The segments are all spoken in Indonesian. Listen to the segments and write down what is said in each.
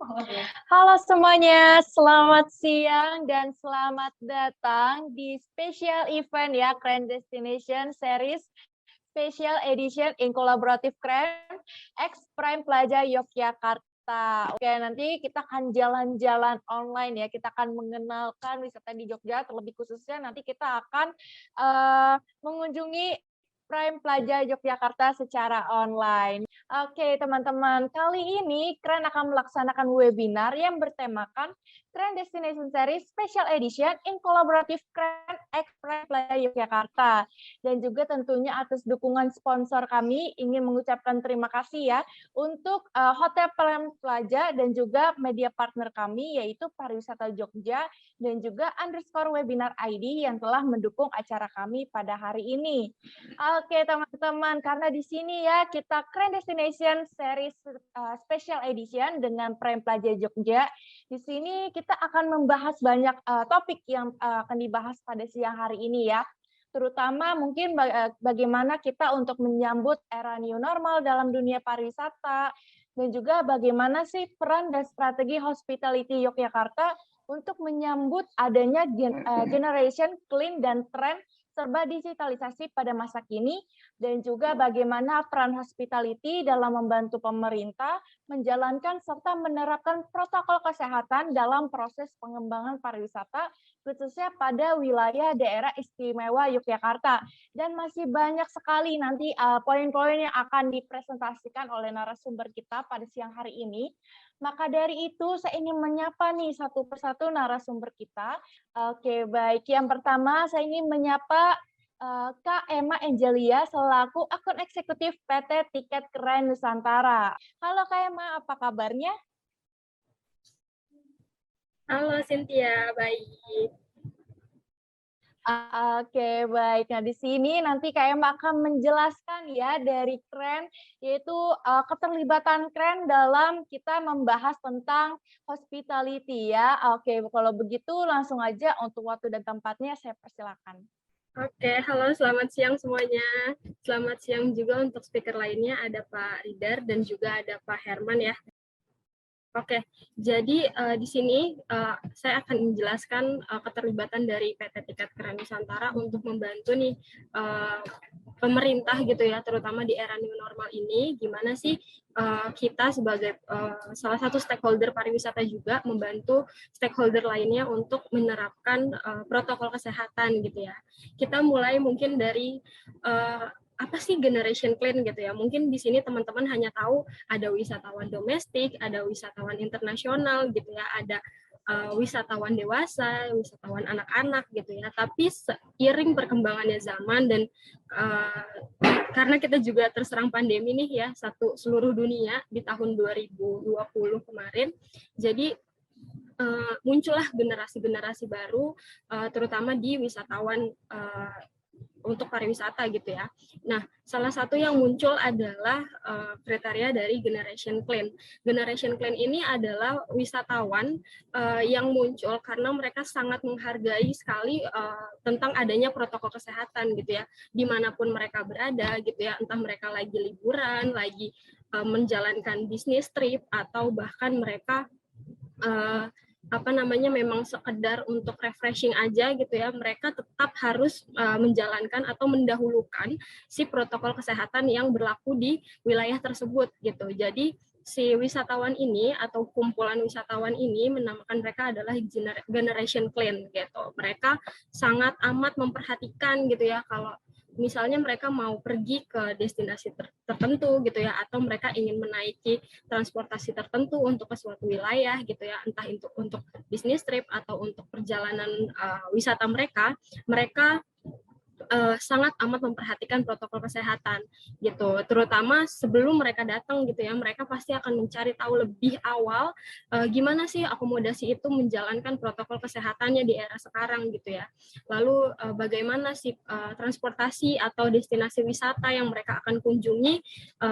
Halo semuanya, selamat siang dan selamat datang di special event ya, Keren Destination Series Special Edition in Collaborative Keren X Prime Plaza Yogyakarta. Oke, nanti kita akan jalan-jalan online ya, kita akan mengenalkan wisata di Jogja, terlebih khususnya nanti kita akan mengunjungi Prime Plaza Yogyakarta secara online. Oke, teman-teman, kali ini Keren akan melaksanakan webinar yang bertemakan Keren Destination Series Special Edition in Collaborative Keren X Prime Plaza Yogyakarta. Dan juga tentunya atas dukungan sponsor kami, ingin mengucapkan terima kasih ya untuk Hotel Prime Plaza dan juga media partner kami, yaitu Pariwisata Jogja dan juga underscore webinar ID yang telah mendukung acara kami pada hari ini. Oke, teman-teman, karena di sini ya kita Keren Destination Series Special Edition dengan Prime Plaza Jogja. Di sini kita akan membahas banyak topik yang akan dibahas pada siang hari ini ya. Terutama mungkin bagaimana kita untuk menyambut era new normal dalam dunia pariwisata dan juga bagaimana sih peran dan strategi hospitality Yogyakarta untuk menyambut adanya generation clean dan tren serba digitalisasi pada masa kini, dan juga bagaimana peran hospitality dalam membantu pemerintah menjalankan serta menerapkan protokol kesehatan dalam proses pengembangan pariwisata, khususnya pada wilayah daerah istimewa Yogyakarta. Dan masih banyak sekali nanti poin-poin yang akan dipresentasikan oleh narasumber kita pada siang hari ini. Maka dari itu, saya ingin menyapa nih satu persatu narasumber kita. Oke, baik. Yang pertama, saya ingin menyapa Kak Emma Angelia selaku akun eksekutif PT Tiket Keren Nusantara. Halo Kak Emma, apa kabarnya? Halo Cynthia, baik. Oke, baik. Nah, di sini nanti Kak Emma akan menjelaskan ya dari Keren, yaitu keterlibatan Keren dalam kita membahas tentang hospitality ya. Oke, kalau begitu langsung aja untuk waktu dan tempatnya saya persilakan. Oke, halo selamat siang semuanya. Selamat siang juga untuk speaker lainnya, ada Pak Ridar dan juga ada Pak Herman ya. Oke, jadi di sini saya akan menjelaskan keterlibatan dari PT Tiket Keren Nusantara untuk membantu nih pemerintah gitu ya, terutama di era new normal ini, gimana sih kita sebagai salah satu stakeholder pariwisata juga membantu stakeholder lainnya untuk menerapkan protokol kesehatan gitu ya. Kita mulai mungkin dari apa sih generation clean gitu ya. Mungkin di sini teman-teman hanya tahu ada wisatawan domestik, ada wisatawan internasional gitu ya, ada wisatawan dewasa, wisatawan anak-anak gitu ya. Tapi seiring perkembangannya zaman dan karena kita juga terserang pandemi nih ya, seluruh dunia di tahun 2020 kemarin, jadi muncullah generasi-generasi baru, terutama di wisatawan untuk pariwisata gitu ya. Nah, salah satu yang muncul adalah kriteria dari Generation Clean. Generation Clean ini adalah wisatawan yang muncul karena mereka sangat menghargai sekali tentang adanya protokol kesehatan gitu ya, dimanapun mereka berada gitu ya, entah mereka lagi liburan, lagi menjalankan bisnis trip, atau bahkan mereka memang sekedar untuk refreshing aja gitu ya, mereka tetap harus menjalankan atau mendahulukan si protokol kesehatan yang berlaku di wilayah tersebut gitu. Jadi si wisatawan ini atau kumpulan wisatawan ini menamakan mereka adalah Generation Clean gitu. Mereka sangat amat memperhatikan gitu ya, kalau misalnya mereka mau pergi ke destinasi tertentu gitu ya, atau mereka ingin menaiki transportasi tertentu untuk ke suatu wilayah gitu ya, entah itu untuk bisnis trip atau untuk perjalanan wisata mereka sangat amat memperhatikan protokol kesehatan gitu, terutama sebelum mereka datang gitu ya. Mereka pasti akan mencari tahu lebih awal gimana sih akomodasi itu menjalankan protokol kesehatannya di era sekarang gitu ya. Lalu bagaimana sih transportasi atau destinasi wisata yang mereka akan kunjungi,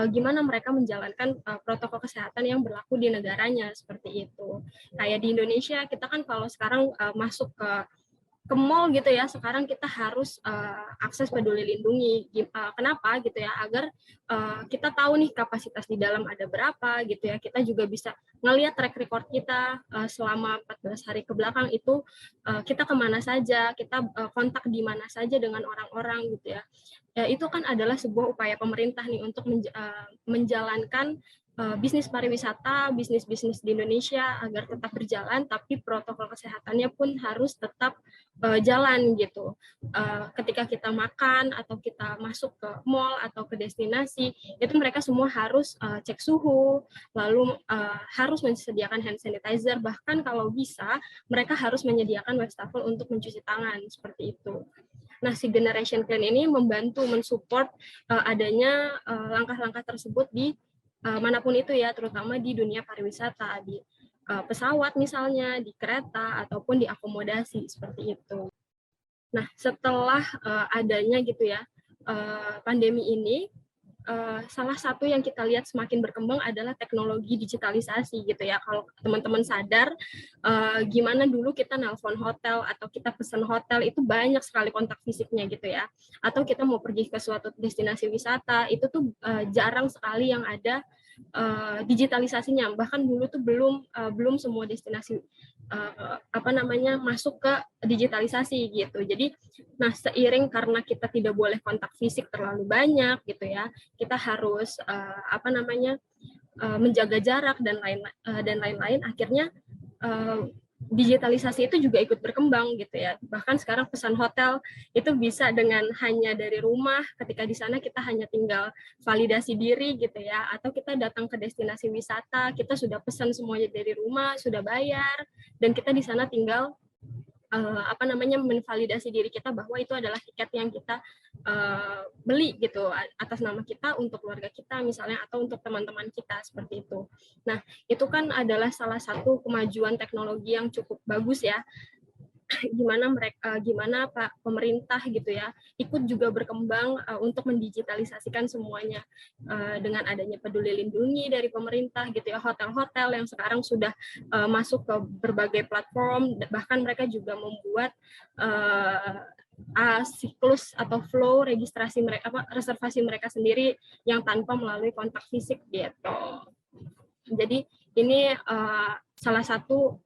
gimana mereka menjalankan protokol kesehatan yang berlaku di negaranya, seperti itu. Kayak di Indonesia kita kan kalau sekarang masuk ke ke mall gitu ya, sekarang kita harus akses peduli lindungi. Kenapa gitu ya? Agar kita tahu nih kapasitas di dalam ada berapa gitu ya. Kita juga bisa ngelihat track record kita selama 14 hari ke belakang itu kita kemana saja, kita kontak di mana saja dengan orang-orang gitu ya. Ya, itu kan adalah sebuah upaya pemerintah nih untuk menjalankan bisnis pariwisata, bisnis-bisnis di Indonesia agar tetap berjalan, tapi protokol kesehatannya pun harus tetap jalan gitu. Ketika kita makan atau kita masuk ke mall atau ke destinasi, itu mereka semua harus cek suhu, lalu harus menyediakan hand sanitizer, bahkan kalau bisa mereka harus menyediakan wastafel untuk mencuci tangan, seperti itu. Nah, si Generation Clean ini membantu mensupport adanya langkah-langkah tersebut di manapun itu ya, terutama di dunia pariwisata, di pesawat misalnya, di kereta, ataupun di akomodasi, seperti itu. Nah, setelah adanya gitu ya pandemi ini, salah satu yang kita lihat semakin berkembang adalah teknologi digitalisasi gitu ya. Kalau teman-teman sadar, gimana dulu kita nelpon hotel atau kita pesan hotel itu banyak sekali kontak fisiknya gitu ya. Atau kita mau pergi ke suatu destinasi wisata, itu tuh jarang sekali yang ada digitalisasinya. Bahkan dulu tuh belum semua destinasi masuk ke digitalisasi gitu. Jadi, nah seiring karena kita tidak boleh kontak fisik terlalu banyak gitu ya, kita harus menjaga jarak dan lain-lain. Akhirnya digitalisasi itu juga ikut berkembang gitu ya. Bahkan sekarang pesan hotel itu bisa dengan hanya dari rumah, ketika di sana kita hanya tinggal validasi diri gitu ya, atau kita datang ke destinasi wisata, kita sudah pesan semuanya dari rumah, sudah bayar, dan kita di sana tinggal menvalidasi diri kita bahwa itu adalah tiket yang kita beli gitu atas nama kita untuk keluarga kita misalnya, atau untuk teman-teman kita, seperti itu. Nah, itu kan adalah salah satu kemajuan teknologi yang cukup bagus ya. Gimana Pak pemerintah gitu ya ikut juga berkembang untuk mendigitalisasikan semuanya dengan adanya peduli lindungi dari pemerintah gitu ya, hotel-hotel yang sekarang sudah masuk ke berbagai platform, bahkan mereka juga membuat siklus atau flow registrasi mereka, reservasi mereka sendiri yang tanpa melalui kontak fisik gitu. Jadi ini salah satu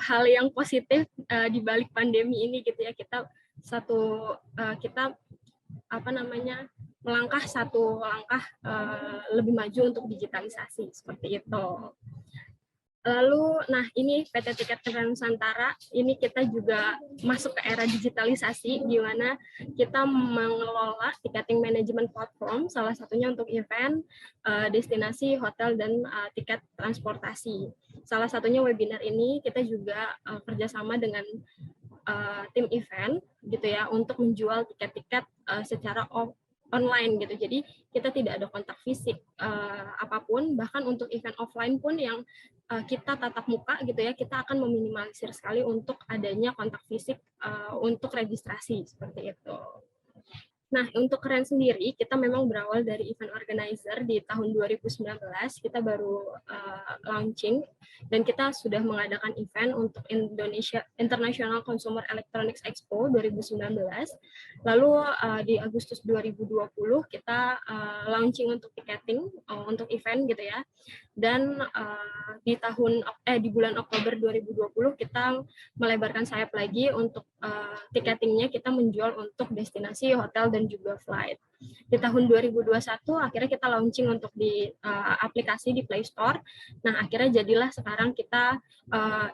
hal yang positif di balik pandemi ini gitu ya, kita melangkah satu langkah lebih maju untuk digitalisasi, seperti itu. Lalu, nah ini PT Tiket Krn Nusantara, ini kita juga masuk ke era digitalisasi, di mana kita mengelola ticketing management platform, salah satunya untuk event, destinasi, hotel, dan tiket transportasi. Salah satunya webinar ini, kita juga kerjasama dengan tim event, gitu ya, untuk menjual tiket-tiket secara online gitu. Jadi kita tidak ada kontak fisik apapun, bahkan untuk event offline pun yang kita tatap muka gitu ya, kita akan meminimalisir sekali untuk adanya kontak fisik untuk registrasi, seperti itu. Nah, untuk Keren sendiri, kita memang berawal dari event organizer di tahun 2019, kita baru launching, dan kita sudah mengadakan event untuk Indonesia International Consumer Electronics Expo 2019. Lalu di Agustus 2020 kita launching untuk ticketing, untuk event gitu ya. Dan di bulan Oktober 2020 kita melebarkan sayap lagi untuk ticketingnya, kita menjual untuk destinasi, hotel, dan juga flight. Di tahun 2021 akhirnya kita launching untuk di aplikasi di Play Store. Nah, akhirnya jadilah sekarang kita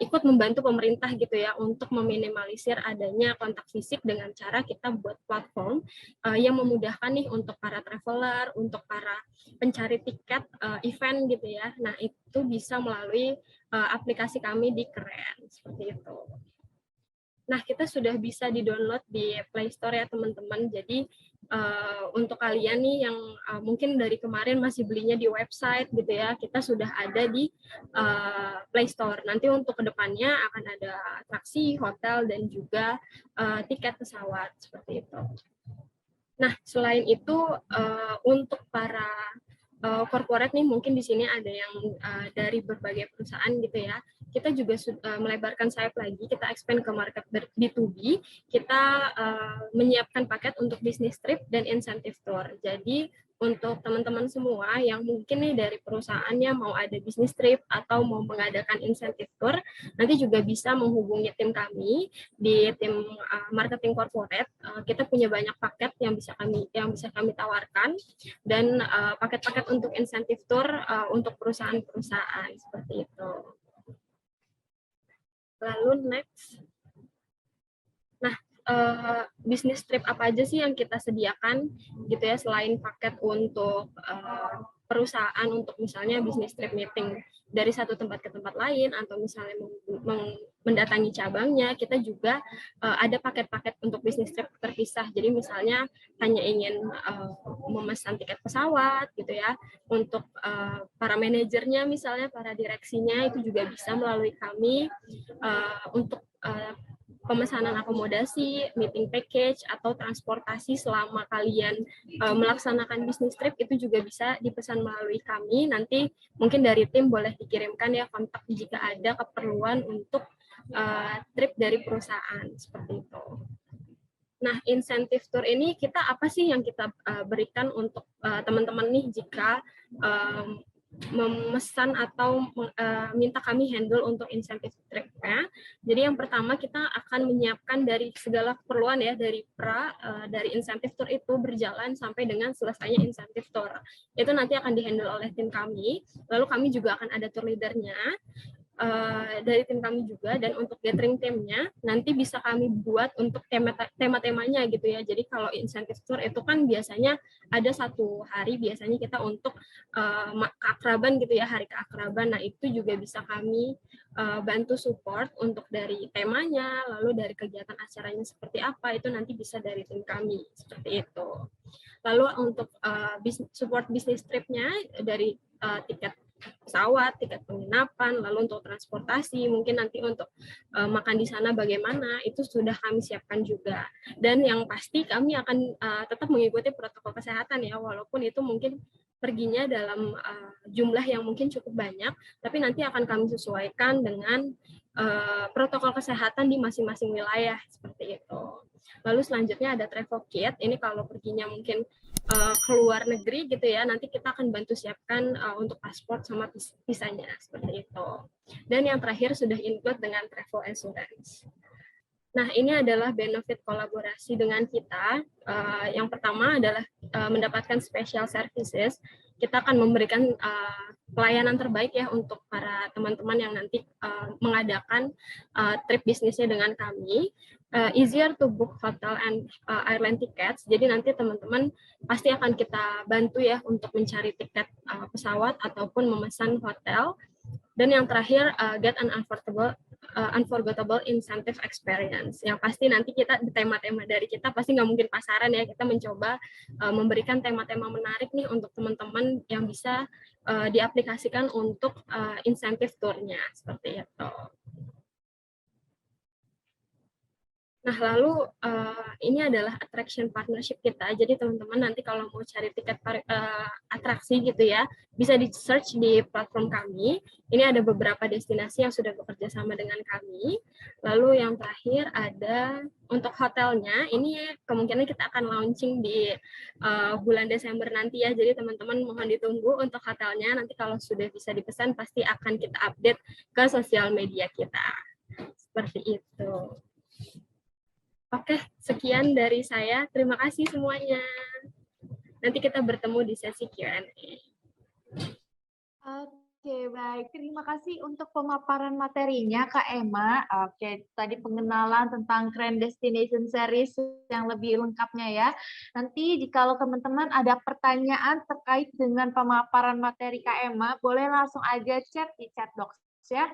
ikut membantu pemerintah gitu ya untuk meminimalisir adanya kontak fisik dengan cara kita buat platform yang memudahkan nih untuk para traveler, untuk para pencari tiket event gitu ya. Nah, itu bisa melalui aplikasi kami di Keren, seperti itu. Nah, kita sudah bisa di-download di Play Store ya teman-teman. Jadi untuk kalian nih yang mungkin dari kemarin masih belinya di website gitu ya, kita sudah ada di Play Store. Nanti untuk kedepannya akan ada atraksi, hotel, dan juga tiket pesawat, seperti itu. Nah, selain itu untuk para corporate nih, mungkin di sini ada yang dari berbagai perusahaan gitu ya. Kita juga melebarkan sayap lagi, kita expand ke market B2B, kita menyiapkan paket untuk business trip dan incentive tour. Jadi untuk teman-teman semua yang mungkin nih dari perusahaannya mau ada business trip atau mau mengadakan incentive tour, nanti juga bisa menghubungi tim kami di tim marketing corporate. Kita punya banyak paket yang bisa kami tawarkan, dan paket-paket untuk insentif tour untuk perusahaan-perusahaan seperti itu. Lalu next, nah bisnis trip apa aja sih yang kita sediakan gitu ya, selain paket untuk perusahaan untuk misalnya bisnis trip meeting dari satu tempat ke tempat lain atau misalnya mendatangi cabangnya, kita juga ada paket-paket untuk bisnis trip terpisah. Jadi misalnya hanya ingin memesan tiket pesawat gitu ya, untuk para manajernya misalnya, para direksinya itu juga bisa melalui kami, untuk pemesanan akomodasi, meeting package, atau transportasi selama kalian melaksanakan bisnis trip itu juga bisa dipesan melalui kami. Nanti mungkin dari tim boleh dikirimkan ya kontak jika ada keperluan untuk trip dari perusahaan seperti itu. Nah, insentif tour ini kita apa sih yang kita berikan untuk teman-teman nih jika memesan atau minta kami handle untuk insentif tripnya. Jadi yang pertama kita akan menyiapkan dari segala keperluan ya, dari dari insentif tour itu berjalan sampai dengan selesainya insentif tour. Itu nanti akan dihandle oleh tim kami, lalu kami juga akan ada tour leadernya dari tim kami juga, dan untuk gathering timnya nanti bisa kami buat untuk tema-temanya gitu ya. Jadi kalau insentif tour itu kan biasanya ada satu hari biasanya kita untuk keakraban gitu ya, hari keakraban. Nah itu juga bisa kami bantu support untuk dari temanya, lalu dari kegiatan acaranya seperti apa, itu nanti bisa dari tim kami seperti itu. Lalu untuk support bisnis tripnya dari tiket pesawat, tiket penginapan, lalu untuk transportasi, mungkin nanti untuk makan di sana bagaimana, itu sudah kami siapkan juga. Dan yang pasti kami akan tetap mengikuti protokol kesehatan ya, walaupun itu mungkin perginya dalam jumlah yang mungkin cukup banyak, tapi nanti akan kami sesuaikan dengan protokol kesehatan di masing-masing wilayah, seperti itu. Lalu selanjutnya ada travel kit, ini kalau perginya mungkin keluar negeri gitu ya, nanti kita akan bantu siapkan untuk paspor sama visanya seperti itu. Dan yang terakhir sudah include dengan travel insurance. Nah, ini adalah benefit kolaborasi dengan kita. Yang pertama adalah mendapatkan special services. Kita akan memberikan pelayanan terbaik ya untuk para teman-teman yang nanti mengadakan trip bisnisnya dengan kami. Easier to book hotel and airline tickets. Jadi nanti teman-teman pasti akan kita bantu ya untuk mencari tiket pesawat ataupun memesan hotel. Dan yang terakhir, get an unforgettable incentive experience. Yang pasti nanti kita di tema-tema dari kita pasti nggak mungkin pasaran ya. Kita mencoba memberikan tema-tema menarik nih untuk teman-teman yang bisa diaplikasikan untuk insentif tournya seperti itu. Nah, lalu ini adalah attraction partnership kita. Jadi teman-teman nanti kalau mau cari tiket atraksi gitu ya, bisa di-search di platform kami. Ini ada beberapa destinasi yang sudah bekerja sama dengan kami. Lalu yang terakhir ada untuk hotelnya, ini kemungkinan kita akan launching di bulan Desember nanti ya. Jadi teman-teman mohon ditunggu untuk hotelnya. Nanti kalau sudah bisa dipesan, pasti akan kita update ke sosial media kita. Seperti itu. Oke, sekian dari saya. Terima kasih semuanya. Nanti kita bertemu di sesi Q&A. Oke, baik. Terima kasih untuk pemaparan materinya, Kak Emma. Oke, tadi pengenalan tentang Grand Destination Series yang lebih lengkapnya ya. Nanti jika teman-teman ada pertanyaan terkait dengan pemaparan materi Kak Emma, boleh langsung aja chat di chat box ya.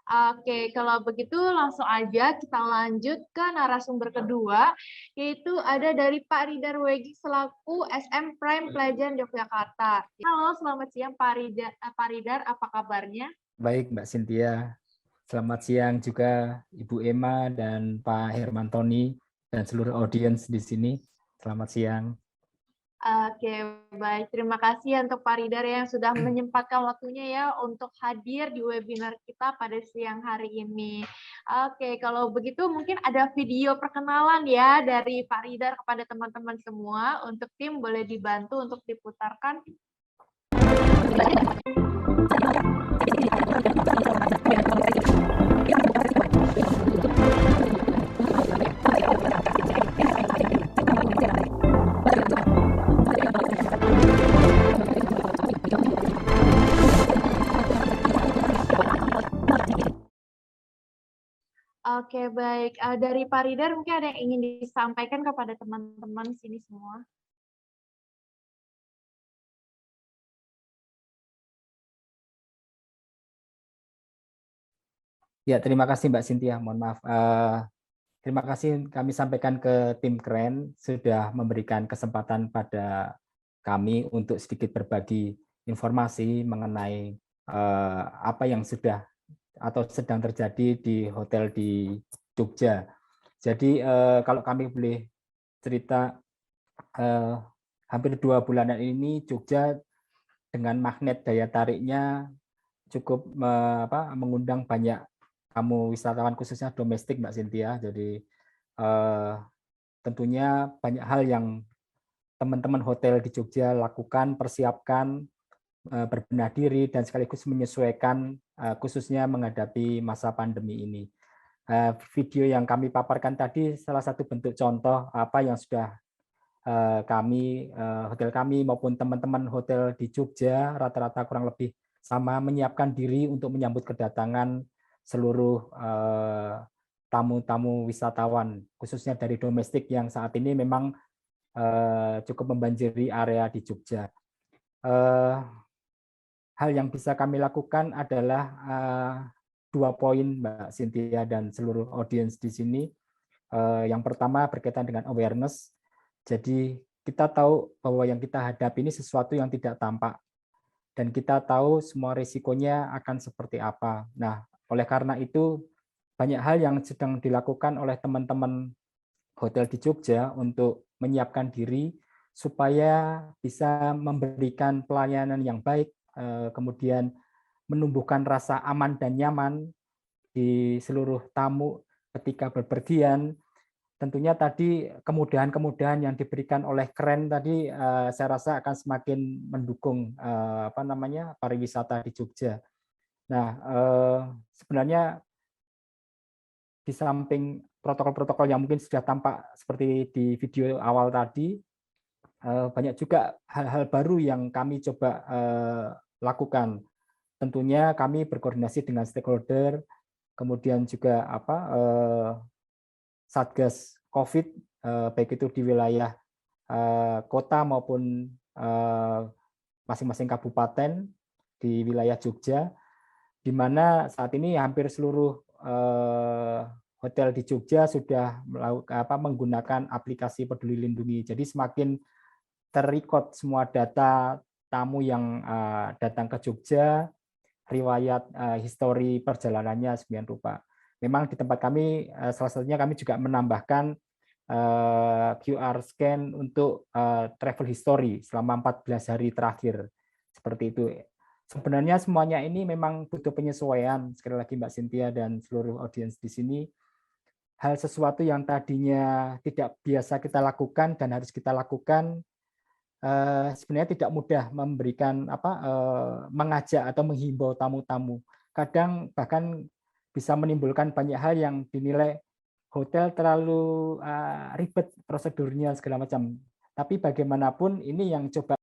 Oke, kalau begitu langsung aja kita lanjut ke narasumber kedua, yaitu ada dari Pak Ridar Wegi selaku SM Prime Pelajaran Yogyakarta. Halo, selamat siang Pak Ridar, apa kabarnya? Baik, Mbak Cynthia. Selamat siang juga Ibu Emma dan Pak Hermantoni dan seluruh audiens di sini. Selamat siang. Oke, baik. Terima kasih ya untuk Pak Ridar yang sudah menyempatkan waktunya ya untuk hadir di webinar kita pada siang hari ini. Oke, kalau begitu mungkin ada video perkenalan ya dari Pak Ridar kepada teman-teman semua. Untuk tim boleh dibantu untuk diputarkan. Oke, baik. Dari Pak Ridar mungkin ada yang ingin disampaikan kepada teman-teman sini semua? Ya, terima kasih Mbak Cynthia. Mohon maaf. Terima kasih kami sampaikan ke tim Keren sudah memberikan kesempatan pada kami untuk sedikit berbagi informasi mengenai apa yang sudah atau sedang terjadi di hotel di Jogja. Jadi kalau kami boleh cerita, hampir 2 bulanan ini Jogja dengan magnet daya tariknya cukup mengundang banyak tamu wisatawan khususnya domestik, Mbak Cynthia. Jadi tentunya banyak hal yang teman-teman hotel di Jogja lakukan, persiapkan, berbenah diri dan sekaligus menyesuaikan khususnya menghadapi masa pandemi ini. Video yang kami paparkan tadi salah satu bentuk contoh apa yang sudah kami, hotel kami maupun teman-teman hotel di Jogja rata-rata kurang lebih sama menyiapkan diri untuk menyambut kedatangan seluruh tamu-tamu wisatawan, khususnya dari domestik yang saat ini memang cukup membanjiri area di Jogja. Hal yang bisa kami lakukan adalah 2 poin, Mbak Cynthia dan seluruh audiens di sini. Yang pertama berkaitan dengan awareness. Jadi kita tahu bahwa yang kita hadapi ini sesuatu yang tidak tampak dan kita tahu semua risikonya akan seperti apa. Nah, oleh karena itu banyak hal yang sedang dilakukan oleh teman-teman hotel di Jogja untuk menyiapkan diri supaya bisa memberikan pelayanan yang baik, kemudian menumbuhkan rasa aman dan nyaman di seluruh tamu ketika bepergian. Tentunya tadi kemudahan-kemudahan yang diberikan oleh Keren tadi saya rasa akan semakin mendukung pariwisata di Jogja. Nah, sebenarnya di samping protokol-protokol yang mungkin sudah tampak seperti di video awal tadi, banyak juga hal-hal baru yang kami coba lakukan. Tentunya kami berkoordinasi dengan stakeholder, kemudian juga Satgas COVID, baik itu di wilayah kota maupun masing-masing kabupaten di wilayah Jogja, di mana saat ini hampir seluruh hotel di Jogja sudah menggunakan aplikasi Peduli Lindungi. Jadi semakin terrecord semua data tamu yang datang ke Jogja, riwayat histori perjalanannya sekian rupa. Memang di tempat kami salah satunya kami juga menambahkan QR scan untuk travel history selama 14 hari terakhir. Seperti itu. Sebenarnya semuanya ini memang butuh penyesuaian, sekali lagi Mbak Cynthia dan seluruh audiens di sini. Hal sesuatu yang tadinya tidak biasa kita lakukan dan harus kita lakukan, sebenarnya tidak mudah memberikan mengajak atau menghimbau tamu-tamu. Kadang bahkan bisa menimbulkan banyak hal yang dinilai hotel terlalu ribet prosedurnya segala macam. Tapi bagaimanapun ini yang coba